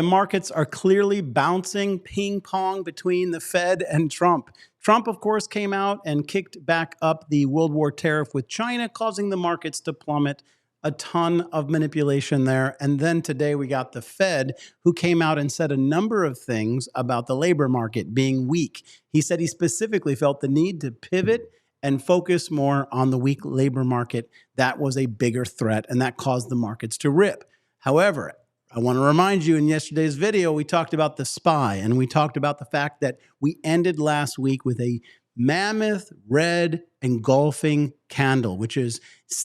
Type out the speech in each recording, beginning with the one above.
The markets are clearly bouncing ping pong between the Fed and Trump. Trump, of course, came out and kicked back up the World War tariff with China, causing the markets to plummet. A ton of manipulation there. And then today we got the Fed, who came out and said a number of things about the labor market being weak. He said he specifically felt the need to pivot and focus more on the weak labor market. That was a bigger threat, and that caused the markets to rip. However, I want to remind you, in yesterday's video, we talked about the SPY, and we talked about the fact that we ended last week with a mammoth red engulfing candle, which is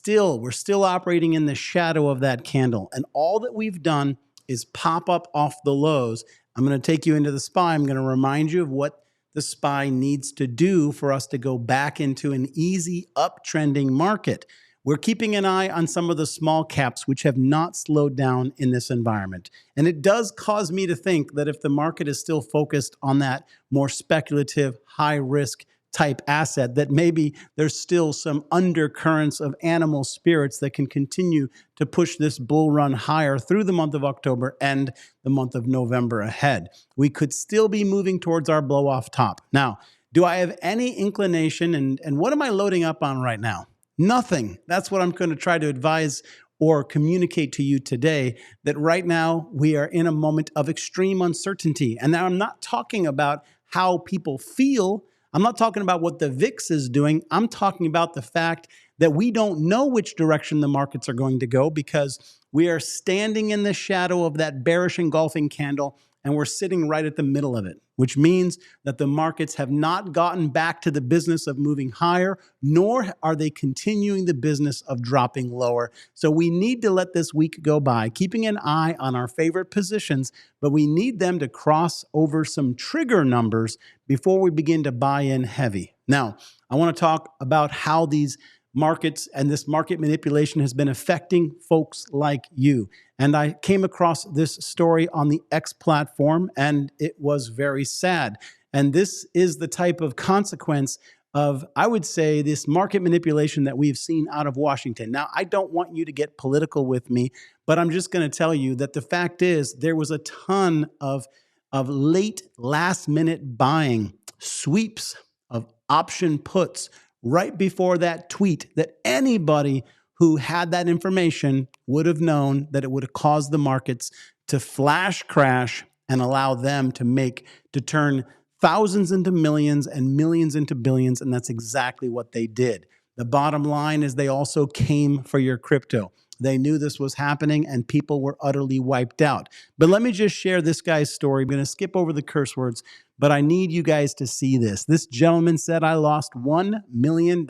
we're still operating in the shadow of that candle. And all that we've done is pop up off the lows. I'm going to take you into the SPY. I'm going to remind you of what the SPY needs to do for us to go back into an easy uptrending market. We're keeping an eye on some of the small caps, which have not slowed down in this environment. And it does cause me to think that if the market is still focused on that more speculative, high risk type asset, that maybe there's still some undercurrents of animal spirits that can continue to push this bull run higher through the month of October and the month of November ahead. We could still be moving towards our blow off top. Now, do I have any inclination, and what am I loading up on right now? Nothing. That's what I'm going to try to advise or communicate to you today, that right now we are in a moment of extreme uncertainty. And now I'm not talking about how people feel. I'm not talking about what the VIX is doing. I'm talking about the fact that we don't know which direction the markets are going to go, because we are standing in the shadow of that bearish engulfing candle, and we're sitting right at the middle of it, which means that the markets have not gotten back to the business of moving higher, nor are they continuing the business of dropping lower. So we need to let this week go by, keeping an eye on our favorite positions, but we need them to cross over some trigger numbers before we begin to buy in heavy. Now, I want to talk about how these markets and this market manipulation has been affecting folks like you. And I came across this story on the X platform, and it was very sad. And this is the type of consequence of, I would say, this market manipulation that we've seen out of Washington. Now, I don't want you to get political with me, but I'm just going to tell you that the fact is there was a ton of late last minute buying, sweeps of option puts right before that tweet, that anybody who had that information would have known that it would have caused the markets to flash crash and allow them to turn thousands into millions and millions into billions. And that's exactly what they did. The bottom line is they also came for your crypto. They knew this was happening, and people were utterly wiped out. But let me just share this guy's story. I'm going to skip over the curse words, but I need you guys to see this. This gentleman said, I lost $1 million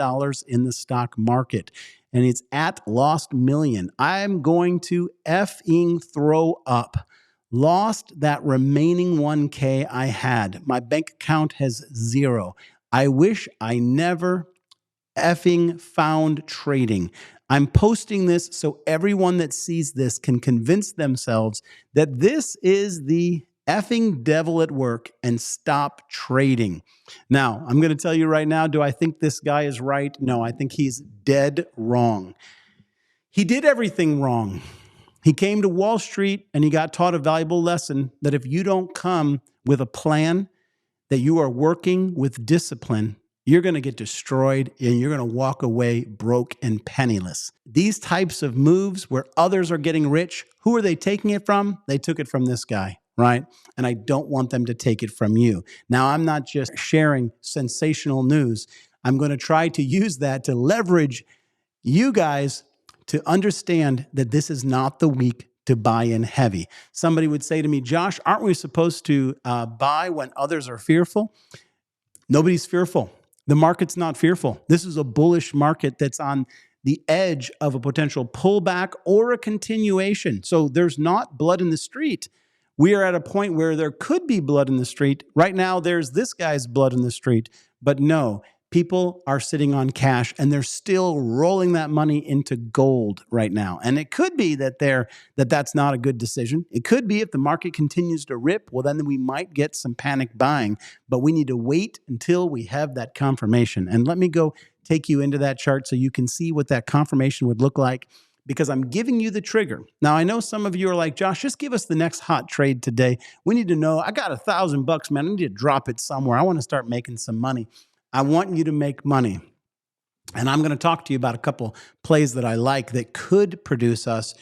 in the stock market, and it's at lost million. I'm going to effing throw up. Lost that remaining 1K I had. My bank account has zero. I wish I never effing found trading. I'm posting this so everyone that sees this can convince themselves that this is the effing devil at work and stop trading. Now, I'm going to tell you right now, do I think this guy is right? No, I think he's dead wrong. He did everything wrong. He came to Wall Street and he got taught a valuable lesson that if you don't come with a plan, that you are working with discipline, you're going to get destroyed and you're going to walk away broke and penniless. These types of moves where others are getting rich, who are they taking it from? They took it from this guy, right? And I don't want them to take it from you. Now, I'm not just sharing sensational news. I'm going to try to use that to leverage you guys to understand that this is not the week to buy in heavy. Somebody would say to me, Josh, aren't we supposed to buy when others are fearful? Nobody's fearful. The market's not fearful. This is a bullish market that's on the edge of a potential pullback or a continuation. So there's not blood in the street. We are at a point where there could be blood in the street. Right now, there's this guy's blood in the street. But no, people are sitting on cash and they're still rolling that money into gold right now. And it could be that that's not a good decision. It could be if the market continues to rip, well, then we might get some panic buying. But we need to wait until we have that confirmation. And let me go take you into that chart so you can see what that confirmation would look like. because I'm giving you the trigger. Now, I know some of you are like, Josh, just give us the next hot trade today. We need to know, I got $1,000, man. I need to drop it somewhere. I want to start making some money. I want you to make money. And I'm going to talk to you about a couple plays that I like that could produce us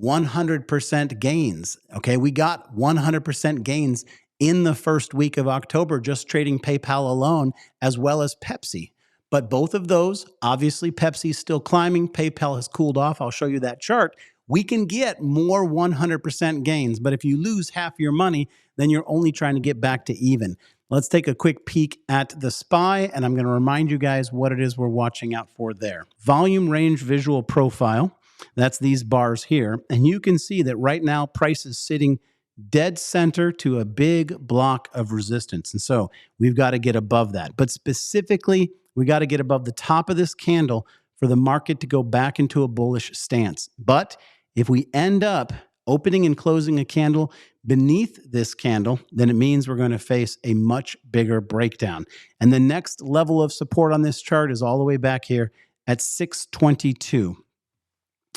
100% gains. Okay, we got 100% gains in the first week of October, just trading PayPal alone, as well as Pepsi. But both of those, obviously Pepsi's still climbing, PayPal has cooled off. I'll show you that chart. We can get more 100% gains, but if you lose half your money, then you're only trying to get back to even. Let's take a quick peek at the SPY, and I'm going to remind you guys what it is we're watching out for there. Volume range visual profile, that's these bars here, and you can see that right now price is sitting dead center to a big block of resistance, and so we've got to get above that. But specifically, we got to get above the top of this candle for the market to go back into a bullish stance. But if we end up opening and closing a candle beneath this candle, then it means we're going to face a much bigger breakdown. And the next level of support on this chart is all the way back here at 622.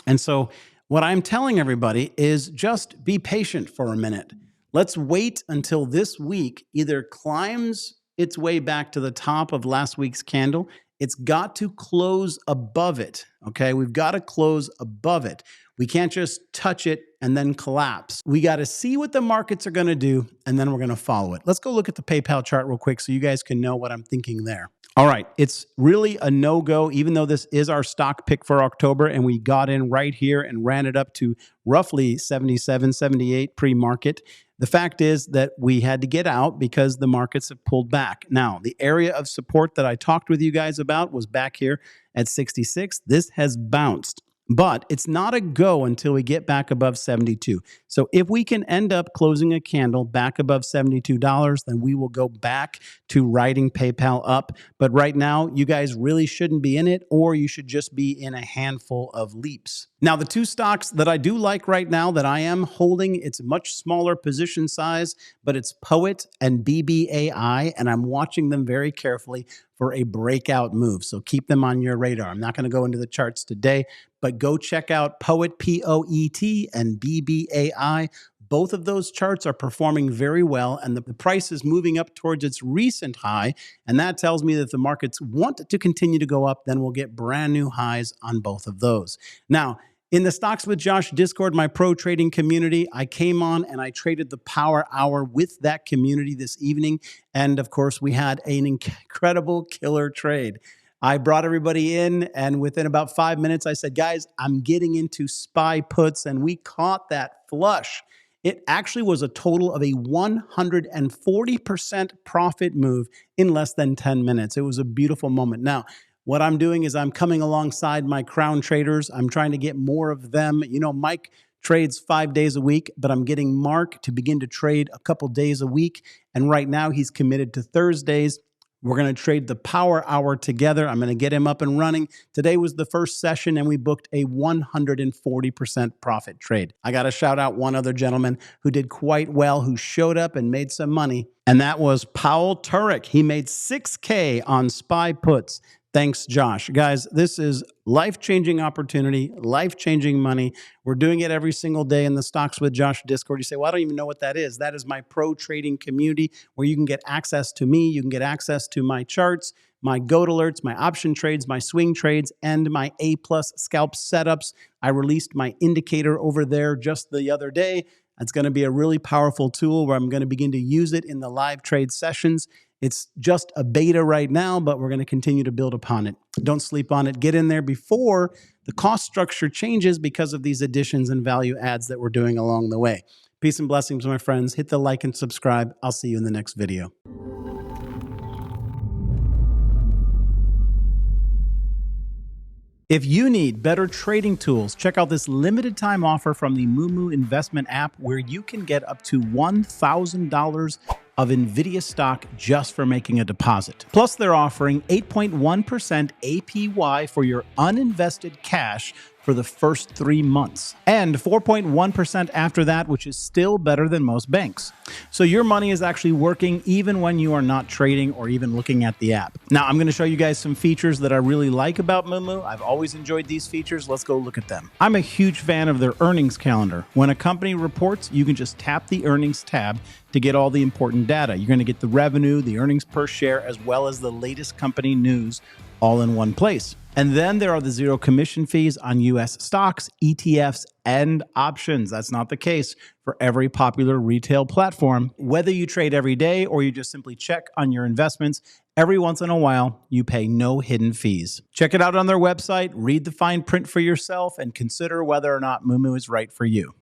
And so what I'm telling everybody is just be patient for a minute. Let's wait until this week either climbs its way back to the top of last week's candle. It's got to close above it, okay? We've got to close above it. We can't just touch it and then collapse. We got to see what the markets are going to do, and then we're going to follow it. Let's go look at the PayPal chart real quick so you guys can know what I'm thinking there. All right, it's really a no-go, even though this is our stock pick for October, and we got in right here and ran it up to roughly 77, 78 pre-market. The fact is that we had to get out because the markets have pulled back. Now, the area of support that I talked with you guys about was back here at 66. This has bounced. But it's not a go until we get back above 72. So if we can end up closing a candle back above $72, then we will go back to riding PayPal up. But right now, you guys really shouldn't be in it, or you should just be in a handful of leaps. Now, the two stocks that I do like right now that I am holding, it's a much smaller position size, but it's Poet and BBAI, and I'm watching them very carefully for a breakout move. So keep them on your radar. I'm not going to go into the charts today, but go check out Poet, P-O-E-T, and BBAI. Both of those charts are performing very well, and the price is moving up towards its recent high, and that tells me that if the markets want to continue to go up, then we'll get brand new highs on both of those. Now, in the Stocks with Josh Discord, my pro trading community, I came on and I traded the power hour with that community this evening. And of course, we had an incredible killer trade. I brought everybody in, and within about 5 minutes, I said, guys, I'm getting into SPY puts, and we caught that flush. It actually was a total of a 140% profit move in less than 10 minutes. It was a beautiful moment. Now, what I'm doing is I'm coming alongside my crown traders. I'm trying to get more of them. You know, Mike trades 5 days a week, but I'm getting Mark to begin to trade a couple days a week. And right now he's committed to Thursdays. We're going to trade the power hour together. I'm going to get him up and running. Today was the first session, and we booked a 140% profit trade. I got to shout out one other gentleman who did quite well, who showed up and made some money, and that was Powell Turek. He made $6K on SPY puts. Thanks, Josh. Guys, this is life-changing opportunity, life-changing money. We're doing it every single day in the Stocks with Josh Discord. You say, well, I don't even know what that is. That is my pro trading community where you can get access to me. You can get access to my charts, my GOAT alerts, my option trades, my swing trades, and my A-plus scalp setups. I released my indicator over there just the other day. It's going to be a really powerful tool where I'm going to begin to use it in the live trade sessions. It's just a beta right now, but we're going to continue to build upon it. Don't sleep on it. Get in there before the cost structure changes because of these additions and value adds that we're doing along the way. Peace and blessings, my friends. Hit the like and subscribe. I'll see you in the next video. If you need better trading tools, check out this limited time offer from the Moomoo investment app where you can get up to $1,000 of NVDA stock just for making a deposit. Plus, they're offering 8.1% APY for your uninvested cash for the first 3 months, and 4.1% after that, which is still better than most banks. So your money is actually working even when you are not trading or even looking at the app. Now, I'm going to show you guys some features that I really like about Moomoo. I've always enjoyed these features. Let's go look at them. I'm a huge fan of their earnings calendar. When a company reports, you can just tap the earnings tab to get all the important data. You're going to get the revenue, the earnings per share, as well as the latest company news all in one place. And then there are the zero commission fees on US stocks, ETFs, and options. That's not the case for every popular retail platform. Whether you trade every day or you just simply check on your investments, every once in a while, you pay no hidden fees. Check it out on their website, read the fine print for yourself, and consider whether or not Moomoo is right for you.